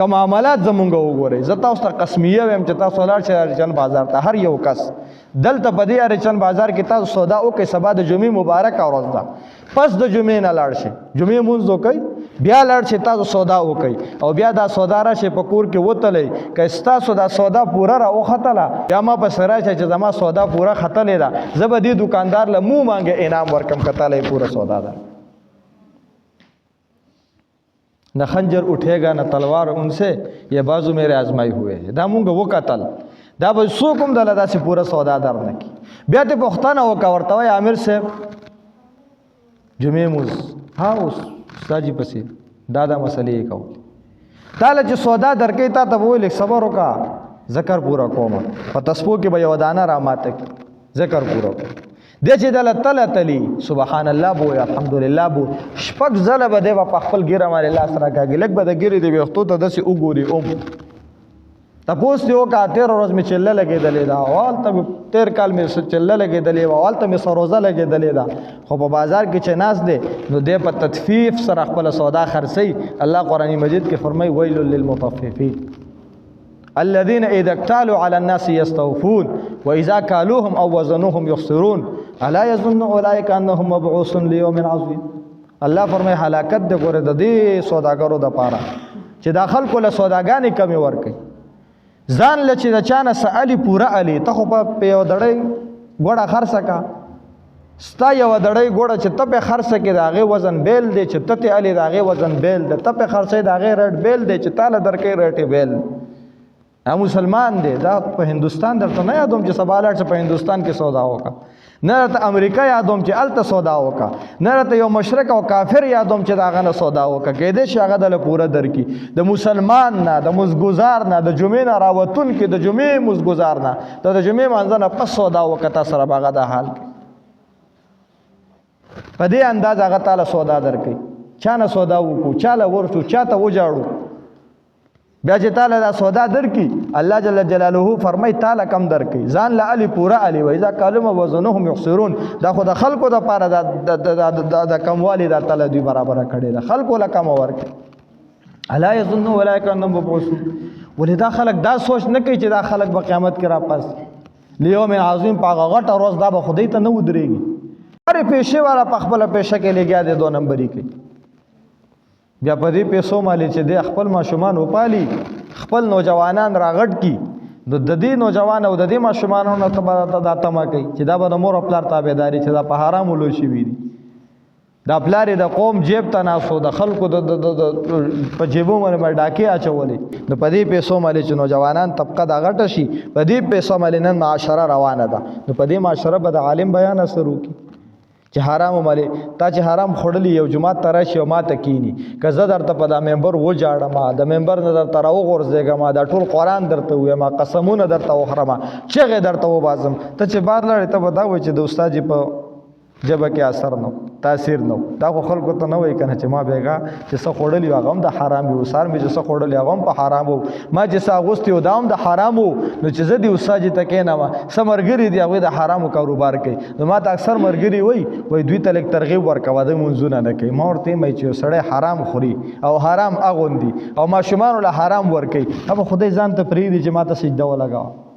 کوم معاملات زمونږ وګورئ. زه تاسو ته قسمیه وایم چې تاسو لاړ شئ ارچن بازار ته، هر یو کس دلته په دې ارچن بازار کې تاسو سودا وکړئ. سبا د جمعې مبارکه ورځ ده، پس د جمعې نه لاړ شئ، جمعې مونځ وکړئ، بیا لاړ شئ تاسو سودا وکړئ او بیا دا سودا راشئ په کور کې وتلئ. که ستاسو دا سودا پوره راوختله بیا ما پسې راشئ چې زما سودا پوره ختلې ده، زه به دې دکاندار له مو مانګه انعام ورکم که تاله پوره سودا ده. نہ خنجر اٹھے گا نہ تلوار ان سے، یہ بازو میرے آزمائی ہوئے. دا مونږ وکتل دا به څوک هم دله داسې پوره سودا در نه کړي. بیا دې پوښتنه وکړه ورته وایي عامر صاحب جمعې مونځ ها اوس ستا جي پسې دا مسلې یې کوو. تاله چې سودا درکوي تا ته به ویل صبر وکړه ذکر پوره کومه، په تسپو کې به یوه دانه را ماته کړي، ذکر پوره کړه. دی چې دله تله تلي سبحان الله بو الحمدلله بو شپږ ځله به دی به په خپل ګیره باندې لاس راکاږي، لږ به د ګیرې د ویښتو ته داسې وګوري تپوس دې وکړه تېره ورځ مې چله لګېدلې ده او هلته مې تېر کال مې چله لګېدلې وه او هلته مې سروزه لګېدلې ده، خو په بازار کې چې ناست دی نو دی په تطفیف سره خپله سودا خرڅوي. الله قرآن مجید کې فرمایي ویل للمطففین الذين اذا اكتالوا على الناس يستوفون واذا كالوهم او وزنوهم يخسرون الا يظن اولئك انهم مبعوثون ليوم عظيم. الله فرمایي هلاکت دې ګوره د دې سوداګرو د پاره چې دا خلکو له سوداګانې کمې ورکوي. ځان له چې د چا نه څه علي پوره علي، ته خو په یوه دړۍ ګوړه خرڅه کا، ستا یوه دړۍ ګوړه چې ته پې خرڅه کړې د هغې وزن بیل دی، چې ته تې علي د هغې وزن بیل دی، ته پې خرڅوې د هغې ریټ بیل دی، چې تا له درکوي ریټ یې بیل. مسلمان دی دا په هندوستان درته نه یادوم چې سبا لاړ په هندوستان کې سودا وکړه، نه راته امریکا یادوم چې هلته سودا وکړه، نه راته یو مشرک او کافر یادوم چې د هغه نه سودا وکړه. کیدای شي هغه دله پوره درکړي. د مسلمان نه د مزګزار نه د جمعې نه راوتونکي د جمعې مزګزار نه د جمعې مانځه نه پس سودا وکړه تا سره به هغه دا حال کوي. په دې انداز هغه تاله سودا درکوي. چا نه سودا وکړو، چا له ورشو، چا ته وجاړو، بیا چې تعالی دا سودا درکي الله جل جلاله فرمای تعالی کم درکي. ځان له علي پوره علي وای اذا کلم وزنهم يخسرون. دا خو د خلکو د پاره د کموالی دا تعالی دوی برابر کړي، د خلکو له کم ورکي. الا يظن اولئک انهم مبعوثون. ولدا خلک دا سوچ نه کوي چې دا خلک په قیامت کې را پاس لیوم عظیم په غټه ورځ دا به خدای ته نه ودرېږي. هر پیشه والا په خپل پیشه کې لګیا دي، 2 نمبرې کوي. بیا په دې پیسو مالي چې د خپل ماشومان وپالي، خپل نوجوانان راغټ کی، د دې نوجوان او د دې ماشومانو ته دا تمه کوي چې دا به د مور او پلار تابعداري چې دا په حرامو لوی شوي دي. دا پلار د قوم جیب ته ناسو، د خلکو په جیبو باندې ډاکې اچولې. نو په دې پیسو مالي چې نوجوانان طبقه دا غټه شي، په دې پیسو مالي نن معاشره روانه ده. نو په دې معاشره به د عالم بیان اثر وکړي چې حرام مالي تا چې حرام خوړلی یو جماعت ته راشي او ما ته کینی، که زه درته په دا ممبر وجاړم، د ممبر نه درته راوغورځېږم، دا ټول قرآن درته ووایم، قسمونه درته وخورم، چغې درته وباسم، ته چې بار لاړې ته به دا وایي چې د استاد جي په جبه کې اثر نه تاثیر نه. دا خو خلکو ته نه وایي که نه چې ما بیګا چې څه خوړلی و هغه هم د حرام وي، سار مې چې څه خوړلی هغه هم په حرام و، ما چې څه اغوستې و دا هم د حرام و. نو چې زه د استاد جي ته کښېنم، څه ملګري دي هغوی د حرامو کاروبار کوي. نو ما ته اکثر ملګري وایي دوی ته لږ ترغیب ورکوه، دوی مونځونه نه کوي. ما ورته وایم چې یو سړی حرام خوري او حرام اغوندي او ماشومانو له حرام ورکوي، هغه خدای ځان ته پرېږدي چې ما ته سجده ولګوه،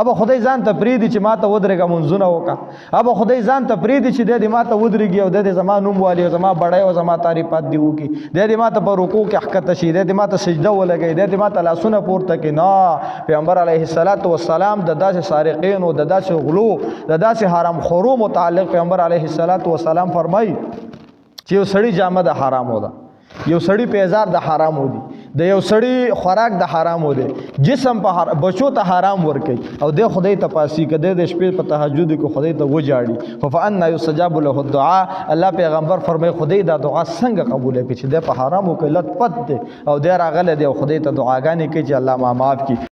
ابا خدای ځان ته پریدي چې ما ته ودرېږه منځونه وکړه، ابا خدای ځان ته پریدي چې د دې ما ته ودرېږي او د دې زما نوم والي او زما بړی او زما تعریفات دي وکړي، د دې ما ته په رکوع کې ښکته شي، د دې ما ته سجده ولګوي، د دې ما ته لاسونه پورته کړي. نه، پیغمبر علیه السلام د داسې سارقینو، د داسې غلو، د داسې حرام خورو متعلق پیغمبر علیه السلام فرمایي چې یو سړی جامه د حرامو ده، یو سړی پیزار د حرامو دي، د یو سړی خوراک د حرامو دی، جسم په بچو ته حرام ورکوي او د خدای ته پاسي کده د شپې په تهجد کې خدای ته وجاړي. فانا یستجاب له الدعاء. الله پیغمبر فرمای خدای دا دعا څنګه قبول کړي چې د په حرامو کې لټ پت دی او د راغله دی او خدای ته دعاګانې کوي چې الله ما معاف کړي.